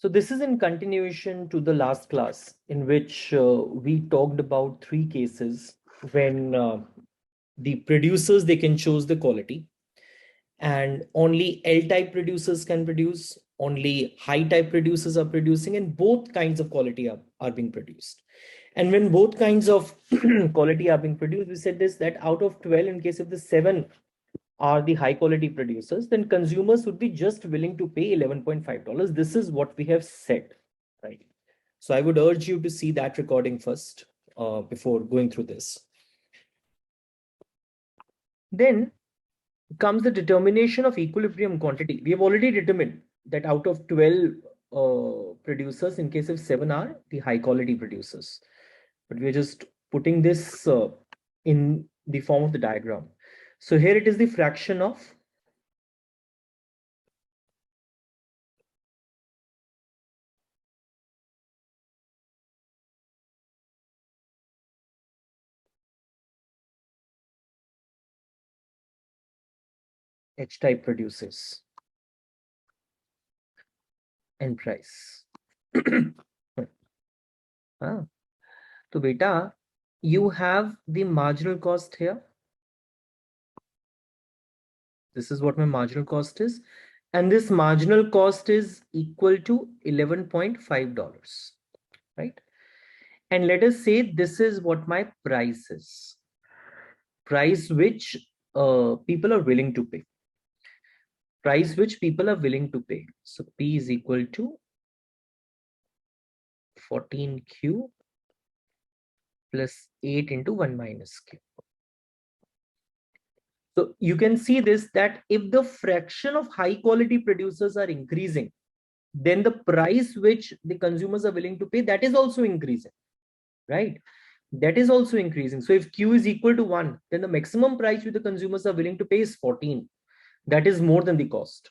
So this is in continuation to the last class in which we talked about three cases when the producers, they can choose the quality, and only L-type producers can produce, only high-type producers are producing, and both kinds of quality are being produced. And when both kinds of quality are being produced, we said this, that out of 12, in case of the 7 are the high quality producers, then consumers would be just willing to pay $11.5. This is what we have said, right? So I would urge you to see that recording first before going through this. Then comes the determination of equilibrium quantity. We have already determined that out of 12 producers, in case of 7 are the high quality producers. But we are just putting this in the form of the diagram. So here it is the fraction of H-type producers and price. So beta, you have the marginal cost here. This is what my marginal cost is. And this marginal cost is equal to $11.5, right? And let us say this is what my price is. Price which people are willing to pay. Price which people are willing to pay. So P is equal to 14Q plus 8 into 1 minus Q. So you can see this, that if the fraction of high quality producers are increasing, then the price which the consumers are willing to pay, that is also increasing, right? That is also increasing. So if Q is equal to 1, then the maximum price which the consumers are willing to pay is 14. That is more than the cost.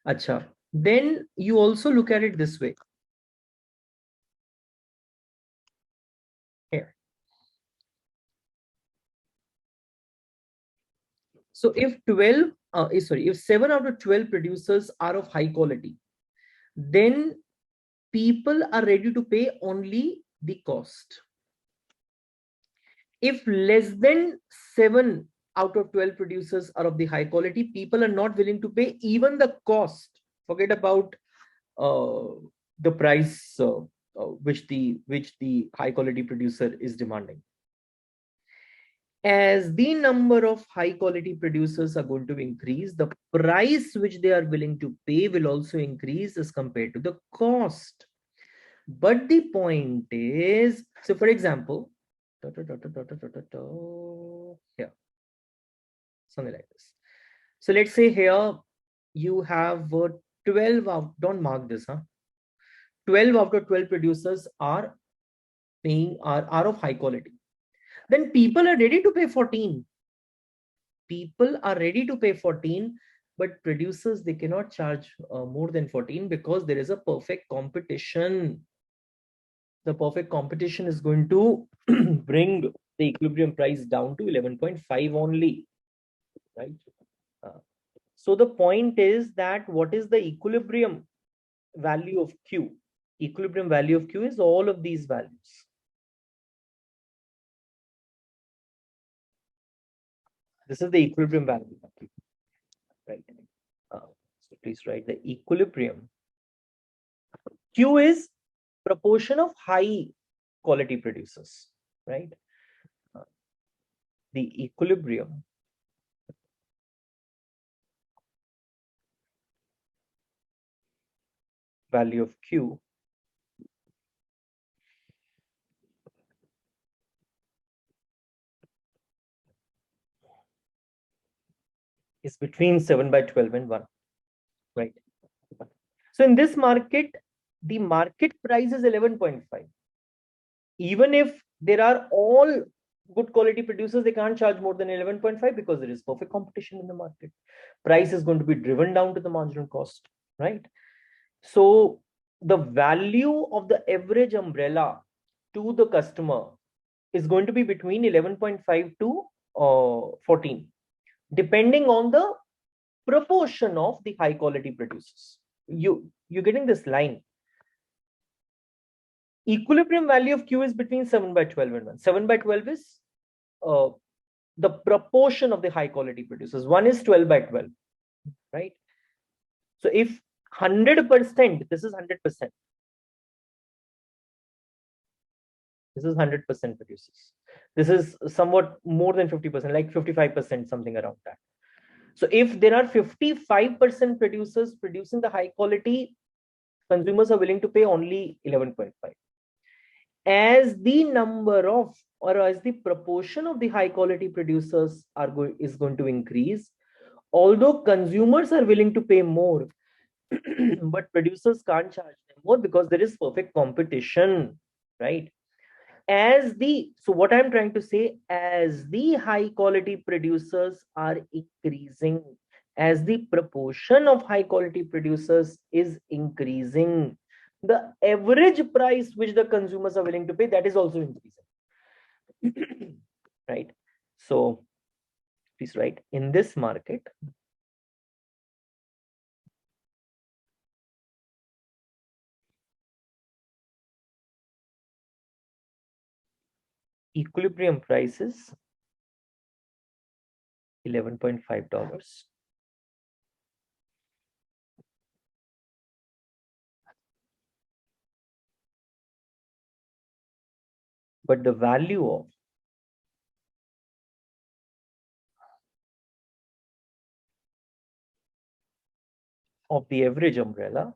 Acha. Then you also look at it this way. Here. So if 7 out of 12 producers are of high quality, then people are ready to pay only the cost. If less than 7 out of 12 producers are of the high quality, people are not willing to pay even the cost. Forget about the price which the high quality producer is demanding. As the number of high quality producers are going to increase, the price which they are willing to pay will also increase as compared to the cost. But the point is, so for example, here, something like this. So let's say here you have 12 out, don't mark this, 12 out of 12 producers are paying, are of high quality. Then people are ready to pay 14. People are ready to pay 14, but producers, they cannot charge more than 14 because there is a perfect competition. The perfect competition is going to bring the equilibrium price down to 11.5 only, right? So the point is that what is the equilibrium value of Q? Equilibrium value of Q is all of these values. This is the equilibrium value of Q, right? So please write the equilibrium. Q is proportion of high quality producers, right? The equilibrium value of Q is between 7/12 and 1, right? So in this market, the market price is 11.5. Even if there are all good quality producers, they can't charge more than 11.5 because there is perfect competition in the market. Price is going to be driven down to the marginal cost, right? So the value of the average umbrella to the customer is going to be between 11.5 to 14, depending on the proportion of the high quality producers. you're getting this line. Equilibrium value of Q is between 7 by 12 and 1. 7 by 12 is the proportion of the high quality producers. 1 is 12 by 12, right? So if 100%, this is 100%. This is 100% producers. This is somewhat more than 50%, like 55%, something around that. So if there are 55% producers producing the high quality, consumers are willing to pay only 11.5. As the number of, or as the proportion of the high quality producers is going to increase, although consumers are willing to pay more, but producers can't charge them more because there is perfect competition, right? So what I'm trying to say, as the high quality producers are increasing, as the proportion of high quality producers is increasing, the average price which the consumers are willing to pay, that is also increasing. Right? So please write, in this market, equilibrium price is $11.5. But the value of the average umbrella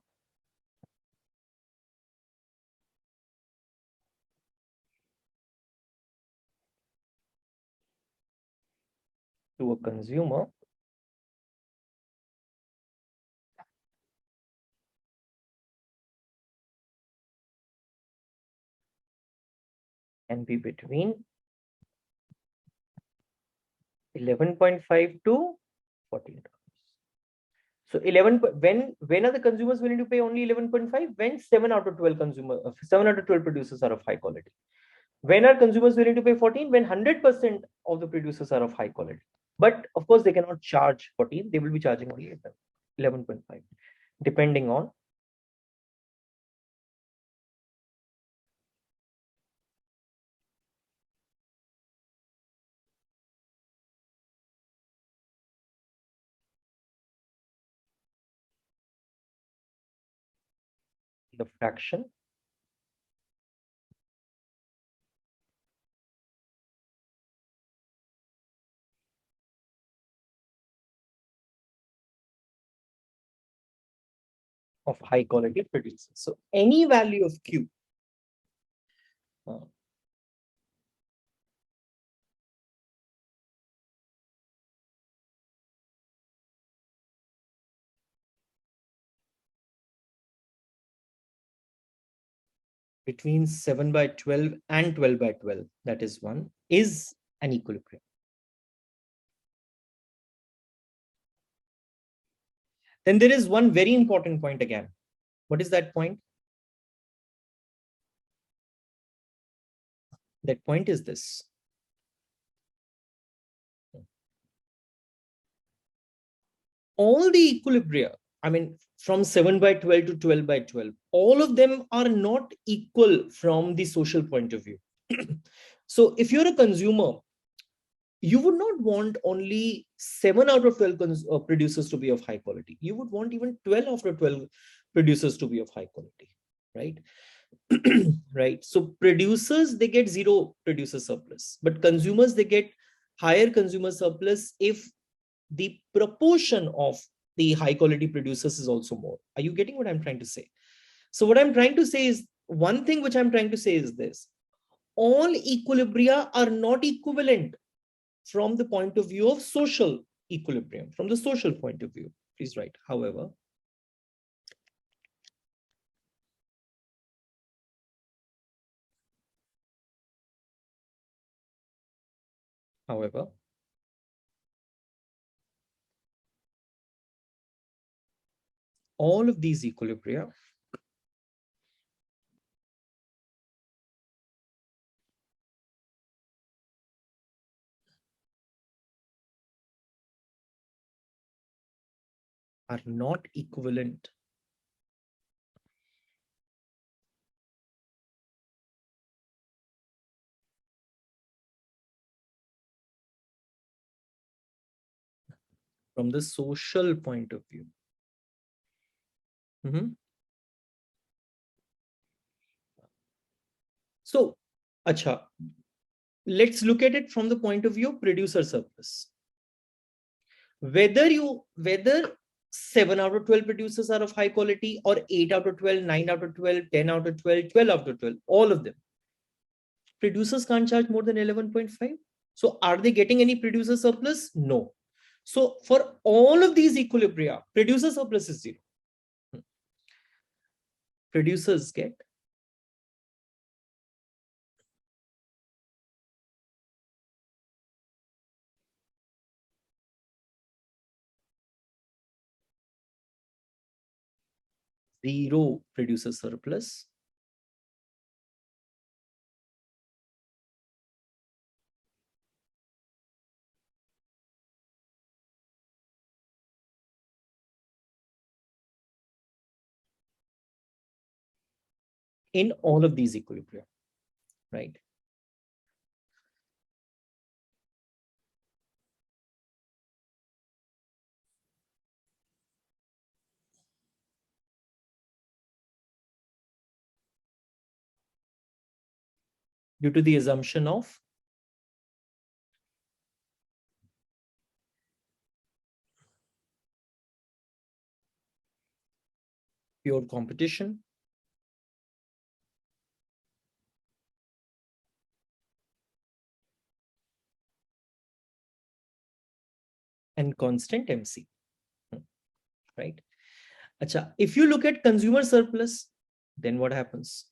to a consumer can be between 11.5 to $14. So 11, when are the consumers willing to pay only 11.5? When 7 out of 12 producers are of high quality. When are consumers willing to pay 14? When 100% of the producers are of high quality. But of course, they cannot charge 14. They will be charging only 11.5, depending on the fraction of high quality producers. So any value of Q between 7 by 12 and 12 by 12, that is 1, is an equilibrium. Then there is one very important point again. What is that point? That point is this. All the equilibria, I mean, from 7 by 12 to 12 by 12, all of them are not equal from the social point of view. So if you're a consumer, you would not want only 7 out of 12 producers to be of high quality. You would want even 12 out of 12 producers to be of high quality, right? Right. So producers, they get zero producer surplus, but consumers, they get higher consumer surplus if the proportion of the high quality producers is also more. Are you getting what I'm trying to say? So what I'm trying to say is, one thing which I'm trying to say is this: all equilibria are not equivalent from the point of view of social equilibrium, from the social point of view. Please write, however, all of these equilibria are not equivalent from the social point of view. So, acha, let's look at it from the point of view of producer surplus. Whether 7 out of 12 producers are of high quality, or 8 out of 12, 9 out of 12, 10 out of 12, 12 out of 12, all of them, producers can't charge more than 11.5. So are they getting any producer surplus? No. So for all of these equilibria, producer surplus is 0. Producers get zero producer surplus. In all of these equilibria, right? Due to the assumption of pure competition and constant MC, right? Acha, if you look at consumer surplus, then what happens?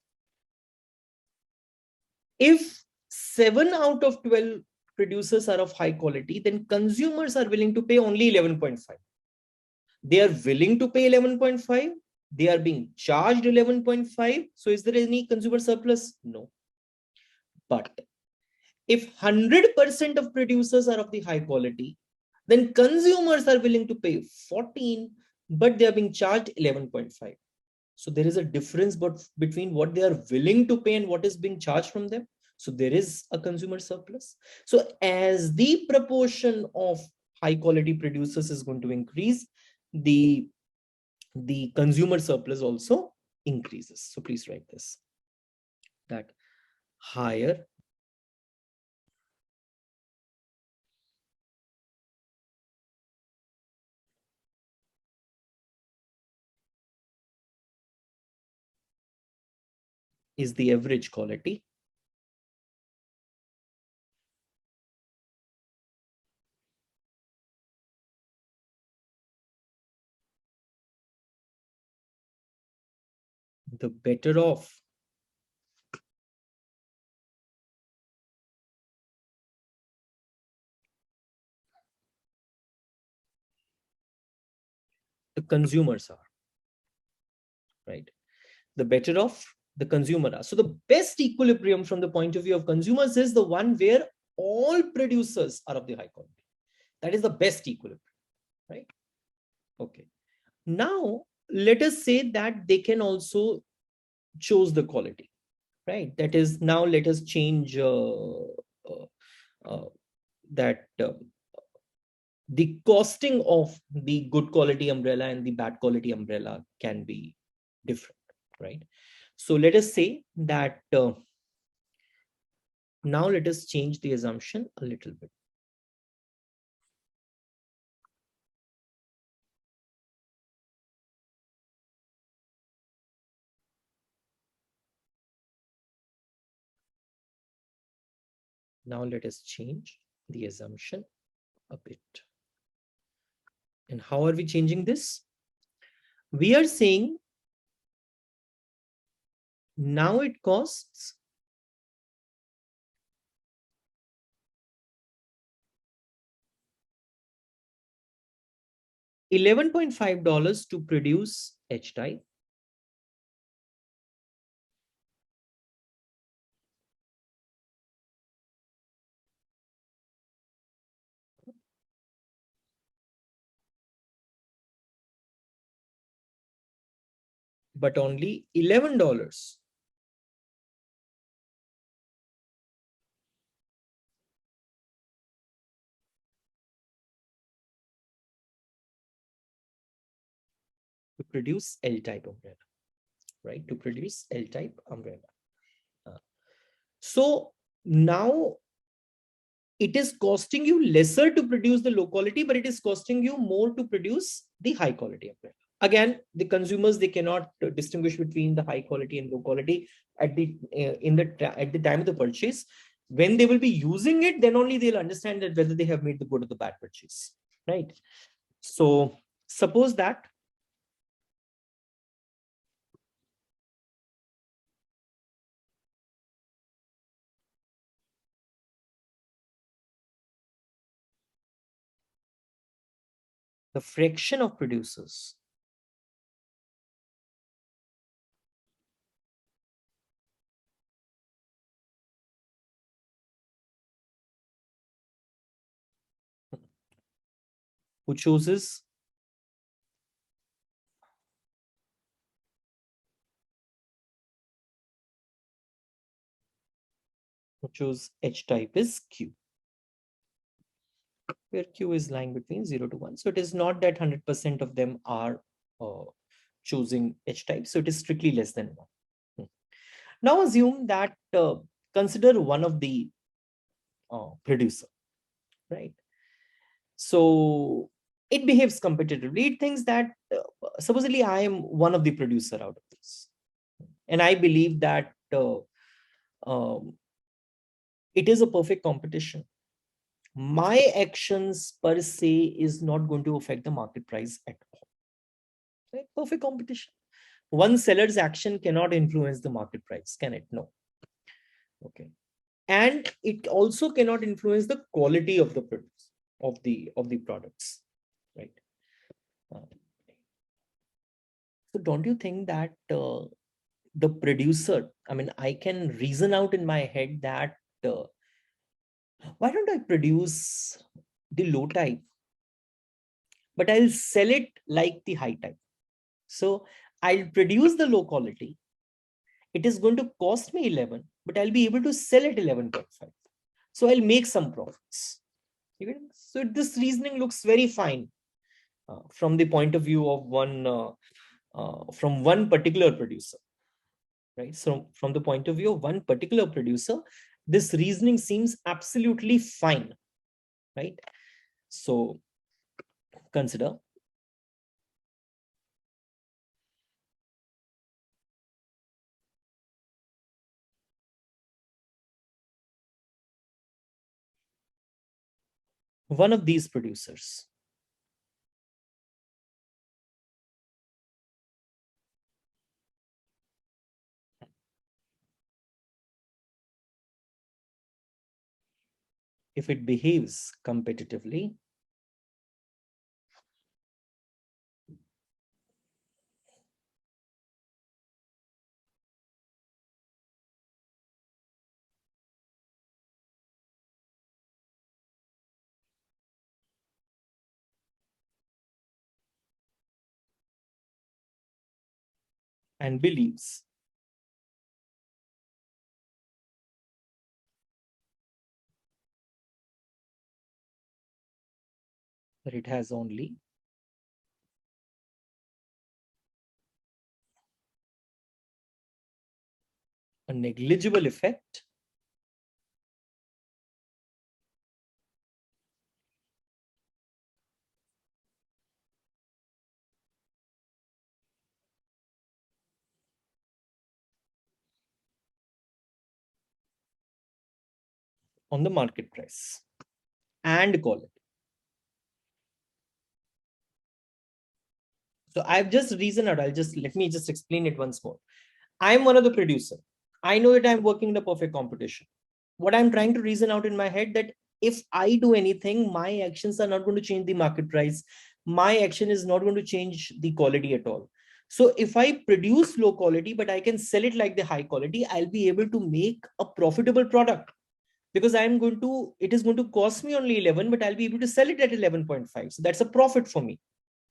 If 7 out of 12 producers are of high quality, then consumers are willing to pay only 11.5. They are willing to pay 11.5. They are being charged 11.5. So is there any consumer surplus? No. But if 100% of producers are of the high quality, then consumers are willing to pay 14, but they are being charged 11.5. So there is a difference between what they are willing to pay and what is being charged from them. So there is a consumer surplus. So as the proportion of high quality producers is going to increase, the consumer surplus also increases. So please write this, that higher is the average quality, the better off the consumers are, right? The better off the consumer are. So the best equilibrium from the point of view of consumers is the one where all producers are of the high quality. That is the best equilibrium, right? Okay. Now, let us say that they can also choose the quality, right? That is, now let us change that the costing of the good quality umbrella and the bad quality umbrella can be different, right? So let us say that now let us change the assumption a little bit. Now let us change the assumption a bit. And how are we changing this? We are saying now it costs $11.5 to produce H-type, but only $11 produce L-type umbrella, right? To produce L-type umbrella. So now it is costing you lesser to produce the low quality, but it is costing you more to produce the high quality umbrella. Again, the consumers, they cannot distinguish between the high quality and low quality at the at the time of the purchase. When they will be using it, then only they'll understand that whether they have made the good or the bad purchase, right? So suppose that the fraction of producers who choose H type is Q, where Q is lying between 0 to 1. So it is not that 100% of them are choosing H type. So it is strictly less than 1. Now assume that consider one of the producer, right? So it behaves competitively. It thinks that supposedly I am one of the producer out of this. And I believe that um, it is a perfect competition. My actions per se is not going to affect the market price at all. Right? Perfect competition. One seller's action cannot influence the market price, can it? No. Okay. And it also cannot influence the quality of the products, of the products, right? So don't you think that the producer, I mean, I can reason out in my head that why don't I produce the low type, but I'll sell it like the high type. So I'll produce the low quality. It is going to cost me 11, but I'll be able to sell it 11.5. So I'll make some profits. So this reasoning looks very fine from the point of view of from one particular producer, right? So from the point of view of one particular producer, this reasoning seems absolutely fine, right? So consider one of these producers. If it behaves competitively, and believes that it has only a negligible effect on the market price and quality. So I've just reasoned out. Let me just explain it once more. I'm one of the producer. I know that I'm working in the perfect competition. What I'm trying to reason out in my head that if I do anything, my actions are not going to change the market price. My action is not going to change the quality at all. So if I produce low quality, but I can sell it like the high quality, I'll be able to make a profitable product because it is going to cost me only 11, but I'll be able to sell it at 11.5. So that's a profit for me,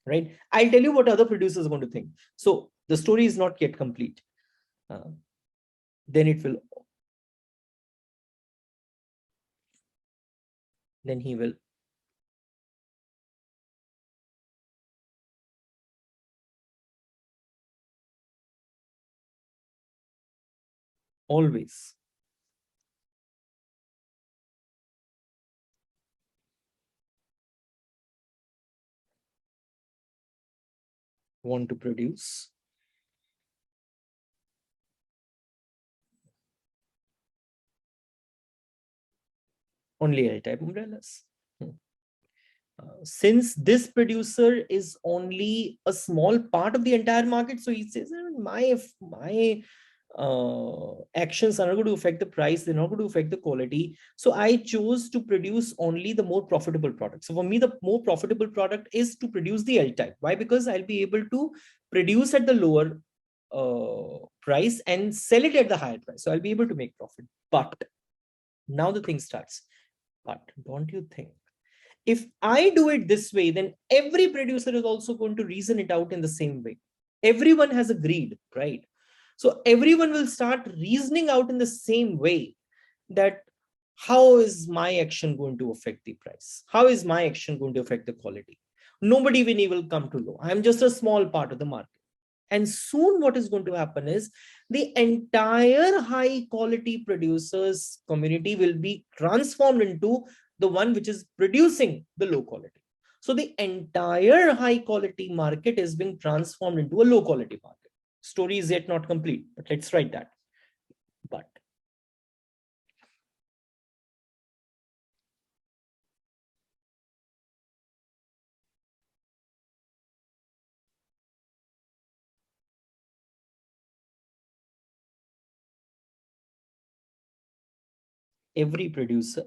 right? I'll tell you what other producers are going to think. So the story is not yet complete. Then it will, then he will always want to produce only L-type umbrellas. Since this producer is only a small part of the entire market, so he says my actions are not going to affect the price, they're not going to affect the quality. So I chose to produce only the more profitable product. So for me, the more profitable product is to produce the L-type. Why? Because I'll be able to produce at the lower price and sell it at the higher price. So I'll be able to make profit. But now the thing starts. But don't you think, if I do it this way, then every producer is also going to reason it out in the same way. Everyone has agreed, right? So everyone will start reasoning out in the same way that how is my action going to affect the price? How is my action going to affect the quality? Nobody will come to know. I'm just a small part of the market. And soon what is going to happen is the entire high quality producers community will be transformed into the one which is producing the low quality. So the entire high quality market is being transformed into a low quality market. Story is yet not complete, but let's write that. But every producer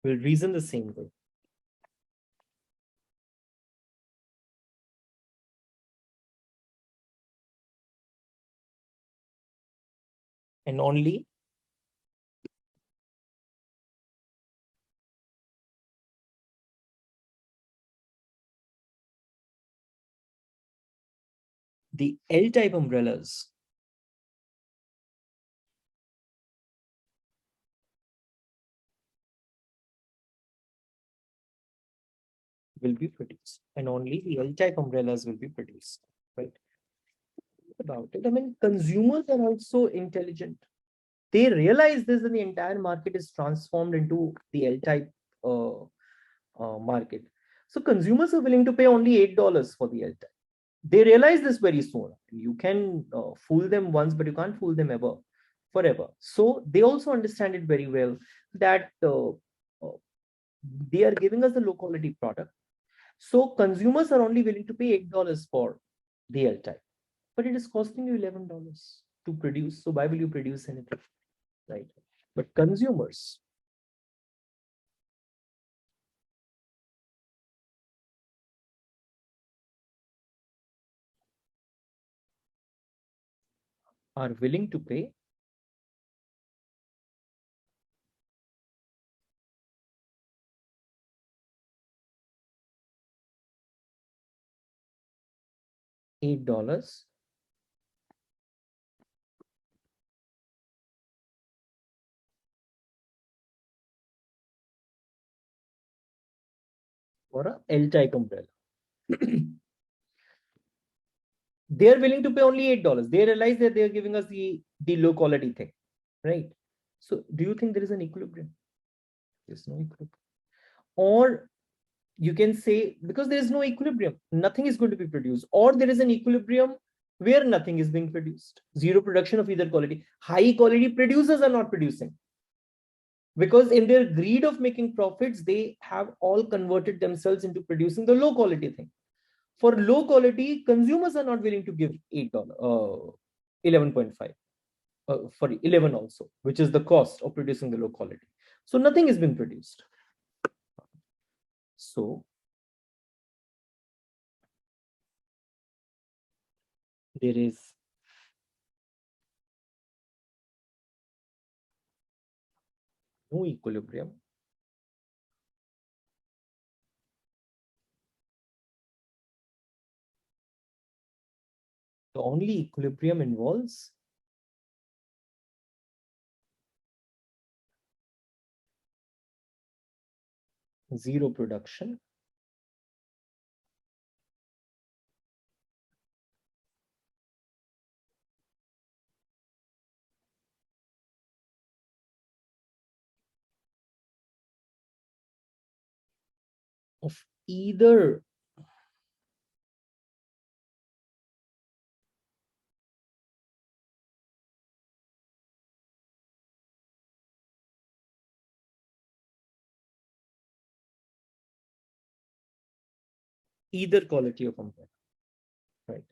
will reason the same way. And only the L-type umbrellas will be produced, and only the L-type umbrellas will be produced, right? About it. I mean, consumers are also intelligent. They realize this, and the entire market is transformed into the L-type market. So consumers are willing to pay only $8 for the L-type. They realize this very soon. You can fool them once, but you can't fool them ever, forever. So they also understand it very well that they are giving us a low quality product. So consumers are only willing to pay $8 for the L-type, but it is costing you $11 to produce. So why will you produce anything, right? But consumers are willing to pay $8 for a L-type umbrella. They are willing to pay only $8. They realize that they are giving us the low quality thing, right? So do you think there is an equilibrium? There's no equilibrium. Or you can say, because there is no equilibrium, nothing is going to be produced, or there is an equilibrium where nothing is being produced. Zero production of either quality. High quality producers are not producing, because in their greed of making profits, they have all converted themselves into producing the low quality thing. For low quality, consumers are not willing to give $8, 11.5, for 11 also, which is the cost of producing the low quality. So nothing is being produced. So there is no equilibrium. The only equilibrium involves zero production, of either quality of umbrella, right?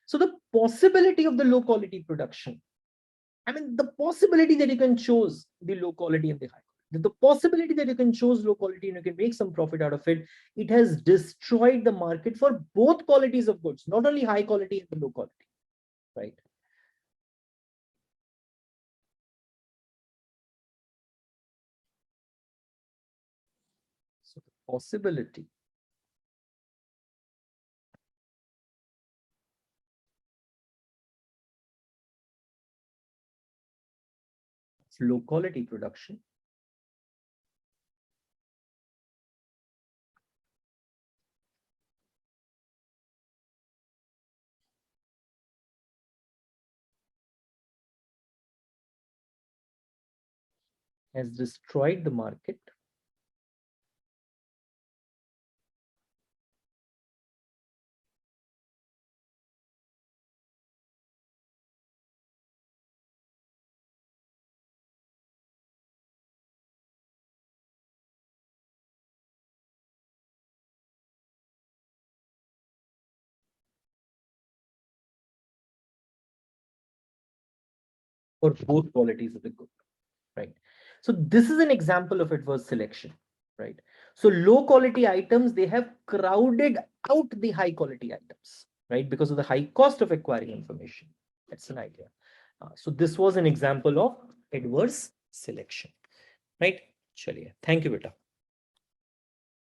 So the possibility of the low quality production, I mean, the possibility that you can choose the low quality and the high quality, the possibility that you can choose low quality and you can make some profit out of it, it has destroyed the market for both qualities of goods, not only high quality and the low quality, right? So the possibility of low quality production has destroyed the market for both qualities of the good, right? So this is an example of adverse selection, right? So low quality items, they have crowded out the high quality items, right? Because of the high cost of acquiring information. That's an idea. So this was an example of adverse selection, right? Chaliye. Thank you, beta.